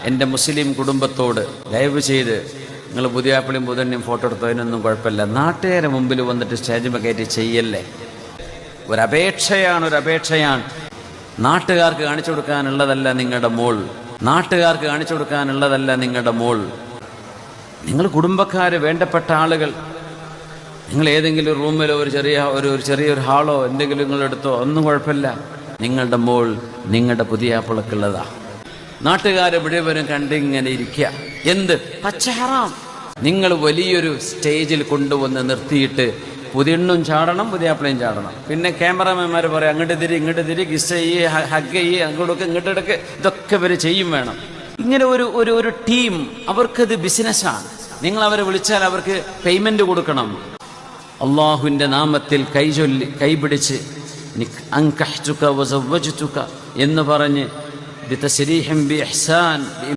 എൻ്റെ മുസ്ലിം കുടുംബത്തോട് ദയവ് ചെയ്ത് നിങ്ങൾ പുതിയാപ്പിളിയും പുതന്നെയും ഫോട്ടോ എടുത്തതിനൊന്നും കുഴപ്പമില്ല, നാട്ടുകാരെ മുമ്പിൽ വന്നിട്ട് സ്റ്റേജിൽ കയറ്റി ചെയ്യല്ലേ. ഒരപേക്ഷയാണ്. നാട്ടുകാർക്ക് കാണിച്ചു കൊടുക്കാനുള്ളതല്ല നിങ്ങളുടെ മോൾ, നാട്ടുകാർക്ക് കാണിച്ചു കൊടുക്കാനുള്ളതല്ല നിങ്ങളുടെ മോൾ. നിങ്ങൾ കുടുംബക്കാർ, വേണ്ടപ്പെട്ട ആളുകൾ, നിങ്ങൾ ഏതെങ്കിലും റൂമിലോ ഒരു ചെറിയൊരു ഹാളോ എന്തെങ്കിലും നിങ്ങളെടുത്തോ ഒന്നും കുഴപ്പമില്ല. നിങ്ങളുടെ മോൾ നിങ്ങളുടെ പുതിയാപ്പിളക്കുള്ളതാ. നാട്ടുകാരെ മുഴുവനും കണ്ടിങ്ങനെ ഇരിക്കുക. എന്ത് പച്ച ഹറാം. നിങ്ങൾ വലിയൊരു സ്റ്റേജിൽ കൊണ്ടുവന്ന് നിർത്തിയിട്ട് പുതിയണ്ണും ചാടണം, പുതിയാപ്പിളയും ചാടണം. പിന്നെ ക്യാമറാമാൻമാർ പറയും അങ്ങോട്ട് തിരി കിസ് ചെയ്യ്, ഹഗ് ചെയ്യ്, അങ്ങോട്ടൊക്കെ ഇങ്ങോട്ടെടുക്ക്, ഇതൊക്കെ ഇവർ ചെയ്യും വേണം. ഇങ്ങനെ ഒരു ടീം, അവർക്കത് ബിസിനസ്സാണ്. നിങ്ങൾ അവരെ വിളിച്ചാൽ അവർക്ക് പേയ്മെന്റ് കൊടുക്കണം. അള്ളാഹുവിൻ്റെ നാമത്തിൽ കൈപിടിച്ച് അൻകഹ്തുക വസവ്വജ്തുക എന്ന് പറഞ്ഞ് ബിതസ്രീഹിൻ ബിഇഹ്സാൻ